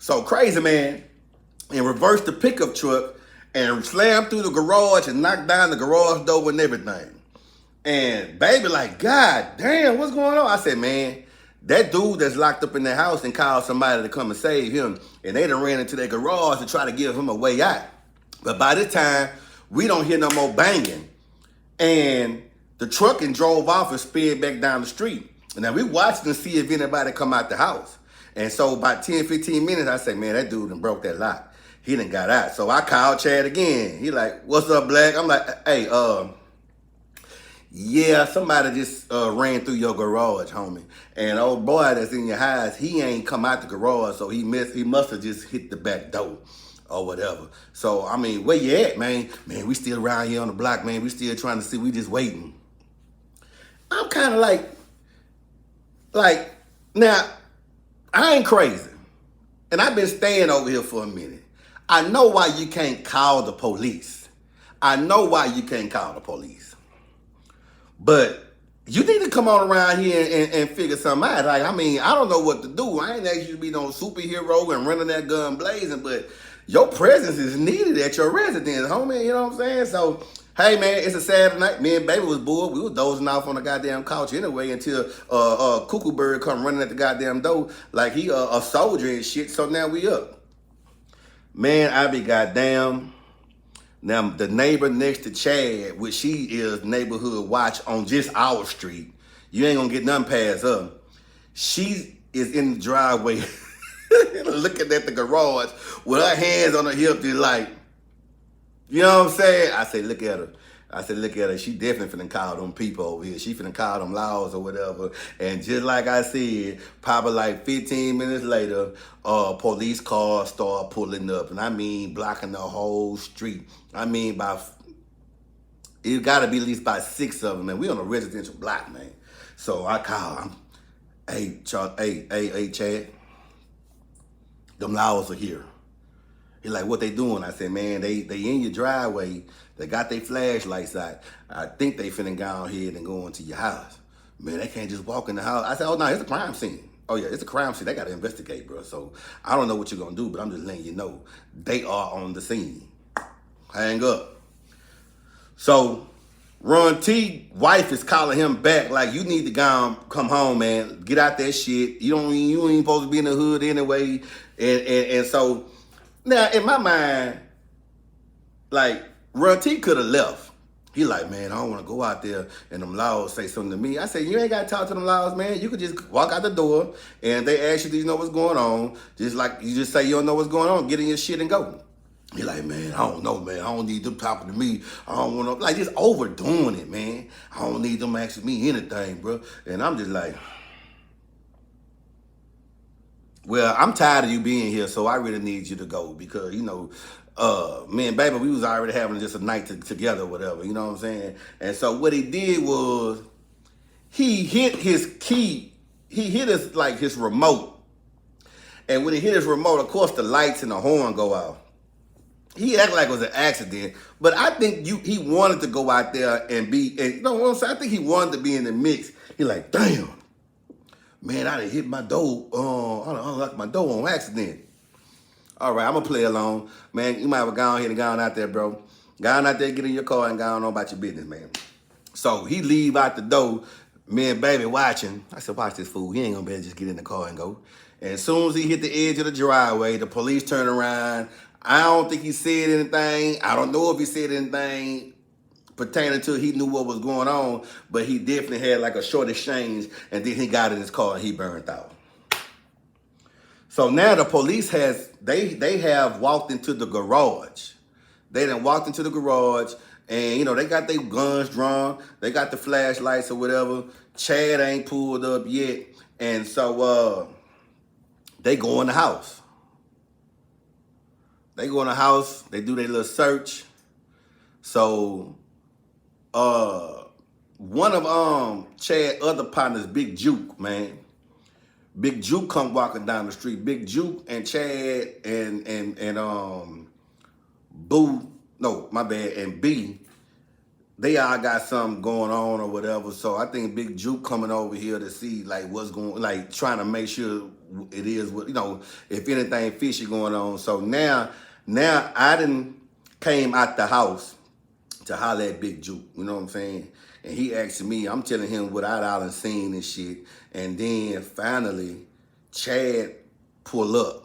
So crazy man and reversed the pickup truck and slammed through the garage and knocked down the garage door and everything. And baby like, God damn, what's going on? I said, man, that dude that's locked up in the house and called somebody to come and save him. And they done ran into their garage to try to give him a way out. But by this time, we don't hear no more banging. And the truck and drove off and sped back down the street. And now we watched to see if anybody come out the house. And so about 10, 15 minutes, I said, man, that dude done broke that lock. He done got out. So I called Chad again. He like, what's up, Black? I'm like, hey, yeah, somebody just ran through your garage, homie. And old boy that's in your house, he ain't come out the garage, so he must have just hit the back door or whatever. So, I mean, where you at, man? Man, we still around here on the block, man. We still trying to see, we just waiting. I'm kind of like, now, I ain't crazy. And I've been staying over here for a minute. I know why you can't call the police. I know why you can't call the police. But you need to come on around here and figure something out. Like, I mean, I don't know what to do. I ain't asking you to be no superhero and running that gun blazing, but your presence is needed at your residence, homie. You know what I'm saying? So, hey, man, it's a Saturday night. Me and baby was bored. We was dozing off on the goddamn couch anyway until Cuckoo Bird come running at the goddamn door like he a soldier and shit. So now we up. Man, I be goddamn. Now, the neighbor next to Chad, which she is neighborhood watch on just our street, you ain't gonna get nothing past her. She is in the driveway looking at the garage with her hands on her hip, just like, you know what I'm saying? I say, look at her. I said, look at her. She definitely finna call them people over here. She finna call them laws or whatever. And just like I said, probably like 15 minutes later, police cars start pulling up. And I mean, blocking the whole street. I mean, it gotta be at least about 6 of them, man. We on a residential block, man. So I call him. Hey, Chad. Them laws are here. He like, what they doing? I said, man, they in your driveway. They got their flashlights out. I think they finna go ahead and go into your house. Man, they can't just walk in the house. I said, oh, no, it's a crime scene. Oh, yeah, it's a crime scene. They got to investigate, bro. So I don't know what you're going to do, but I'm just letting you know. They are on the scene. Hang up. So Ron T wife is calling him back like, you need to come home, man. Get out that shit. You ain't supposed to be in the hood anyway. And so now in my mind, like, Ron T could have left. He like, man, I don't want to go out there and them laws say something to me. I said, you ain't got to talk to them laws, man. You could just walk out the door and they ask you, do you know what's going on? Just like you just say you don't know what's going on, get in your shit and go. He like, man, I don't know, man. I don't need them talking to me. I don't want to, like, just overdoing it, man. I don't need them asking me anything, bro. And I'm just like, well, I'm tired of you being here, so I really need you to go because, you know, me and baby, we was already having just a night together or whatever, you know what I'm saying? And so what he did was he hit his key, he hit his remote. And when he hit his remote, of course the lights and the horn go off. He acted like it was an accident, but I think he wanted to go out there and you know what I'm saying? I think he wanted to be in the mix. He like, damn, man, I done hit my door, I done unlocked my door on accident. All right, I'm going to play along. Man, you might have gone ahead and gone out there, bro. Gone out there, get in your car and gone on about your business, man. So he leave out the door, me and baby watching. I said, watch this fool. He ain't going to be able to just get in the car and go. And as soon as he hit the edge of the driveway, the police turn around. I don't think he said anything. I don't know if he said anything pertaining to he knew what was going on, but he definitely had like a short exchange, and then he got in his car and he burned out. So now the police they have walked into the garage. They done walked into the garage and, you know, they got their guns drawn. They got the flashlights or whatever. Chad ain't pulled up yet. And so they go in the house. They go in the house. They do their little search. So one of Chad's other partners, Big Juke, man. Big Juke come walking down the street. Big Juke and Chad and Boo, no, my bad, and B, they all got something going on or whatever. So I think Big Juke coming over here to see like what's going, like trying to make sure it is what, if anything fishy going on. So now I done came out the house to holler at Big Juke, you know what I'm saying? And he asking me, I'm telling him what I done seen and shit. And then finally, Chad pull up.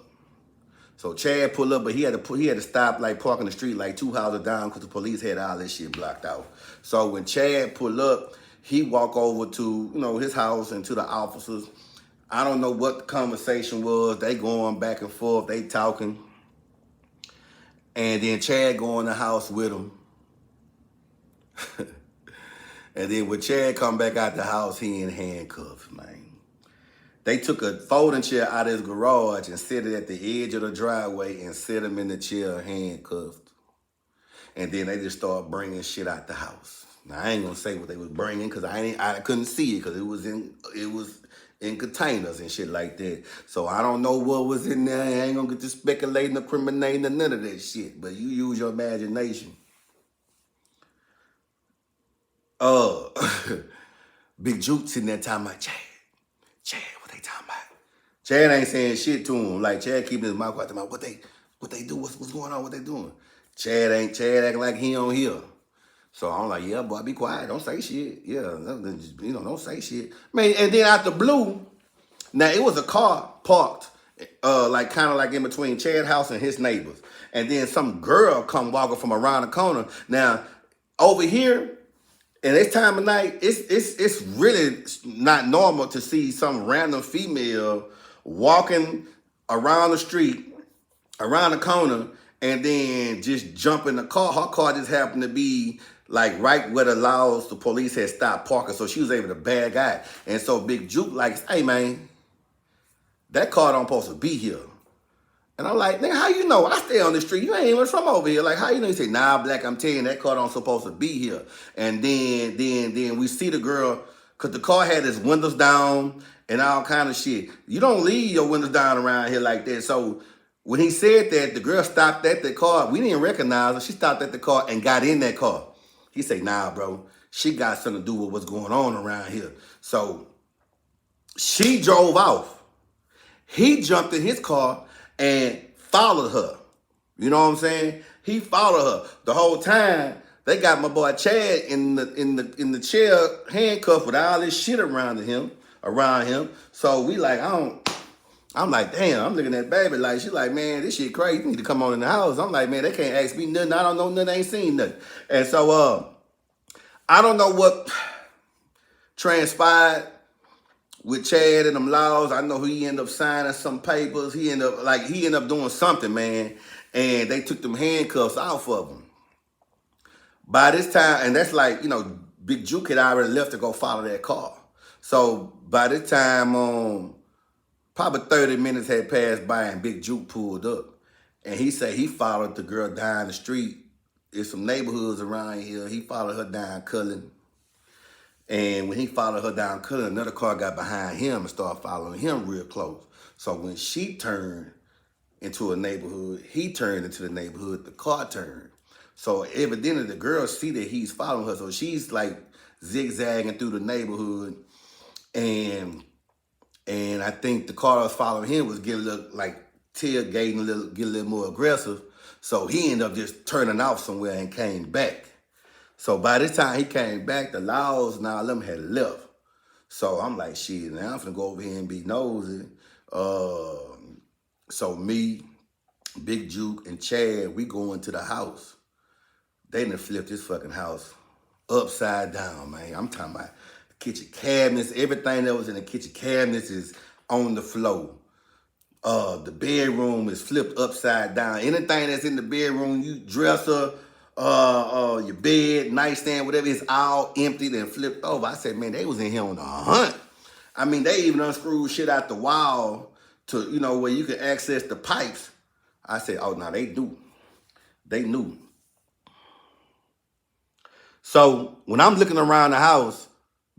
So Chad pull up, but he had to stop, like park on the street like 2 houses down because the police had all this shit blocked out. So when Chad pull up, he walk over to, his house and to the officers. I don't know what the conversation was. They going back and forth, they talking. And then Chad go in the house with him. And then when Chad come back out the house, he in handcuffs, man. They took a folding chair out of his garage and set it at the edge of the driveway and set him in the chair handcuffed. And then they just start bringing shit out the house. Now I ain't gonna say what they was bringing because I couldn't see it because it was in containers and shit like that. So I don't know what was in there. I ain't gonna get to speculating or criminating or none of that shit. But you use your imagination. Big Juke sitting there talking about Chad, what they talking about? Chad ain't saying shit to him. Like Chad keeping his mouth quiet about what they do, what's going on, what they doing. Chad acting like he don't hear. So I'm like, yeah, boy, be quiet, don't say shit. Yeah, don't say shit. Man, and then out the blue, now it was a car parked, like kind of like in between Chad's house and his neighbors. And then some girl come walking from around the corner. Now, over here, and this time of night, it's really not normal to see some random female walking around the street, around the corner, and then just jump in the car. Her car just happened to be like right where the police had stopped parking, so she was able to bag out. And so Big Juke like, hey man, that car don't supposed to be here. And I'm like, nigga, how you know? I stay on the street. You ain't even from over here. Like, how you know? He say, nah, Black, I'm telling you, that car don't supposed to be here. And then we see the girl, because the car had its windows down and all kind of shit. You don't leave your windows down around here like that. So when he said that, the girl stopped at the car. We didn't recognize her. She stopped at the car and got in that car. He said, nah, bro, she got something to do with what's going on around here. So she drove off. He jumped in his car and followed her. You know what I'm saying? He followed her. The whole time, they got my boy Chad in the chair handcuffed with all this shit around him. So we like, I'm like, damn, I'm looking at baby like, she like, man, this shit crazy. You need to come on in the house. I'm like, man, they can't ask me nothing. I don't know nothing. I ain't seen nothing. And so I don't know what transpired with Chad and them laws. I know he ended up signing some papers. He ended up doing something, man. And they took them handcuffs off of him. By this time, and that's like, Big Juke had already left to go follow that car. So by this time, probably 30 minutes had passed by and Big Juke pulled up. And he said he followed the girl down the street. There's some neighborhoods around here. He followed her down Cullen. And when he followed her down Cullen, another car got behind him and started following him real close. So when she turned into a neighborhood, he turned into the neighborhood, the car turned. So evidently the girl see that he's following her. So she's like zigzagging through the neighborhood. And I think the car that was following him was getting a little like tailgating, get a little more aggressive. So he ended up just turning off somewhere and came back. So by this time he came back, the laws and all them had left. So I'm like, shit, now I'm finna go over here and be nosy. So me, Big Juke, and Chad, we go into the house. They done flipped this fucking house upside down, man. I'm talking about kitchen cabinets. Everything that was in the kitchen cabinets is on the floor. The bedroom is flipped upside down. Anything that's in the bedroom, you dresser, your bed, nightstand, whatever, it's all emptied and flipped over. I said, man, they was in here on a hunt. I mean, they even unscrewed shit out the wall to, where you can access the pipes. I said, oh, no, they do. They knew. So when I'm looking around the house,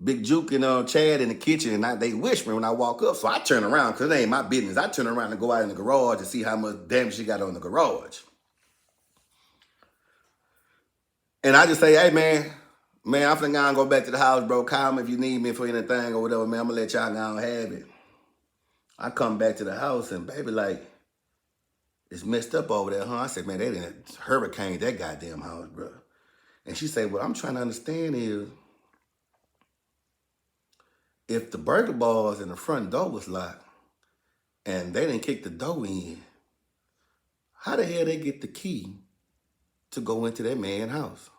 Big Juke and Chad in the kitchen, and they whispering when I walk up. So I turn around, because it ain't my business. I turn around and go out in the garage and see how much damage she got on the garage. And I just say, hey, man, I'm finna go back to the house, bro. Call me if you need me for anything or whatever, man. I'm gonna let y'all go and have it. I come back to the house and baby like, it's messed up over there, huh? I said, man, they didn't hurricane that goddamn house, bro. And she said, what I'm trying to understand is, if the burglar bars in the front door was locked and they didn't kick the door in, how the hell they get the key to go into that man's house?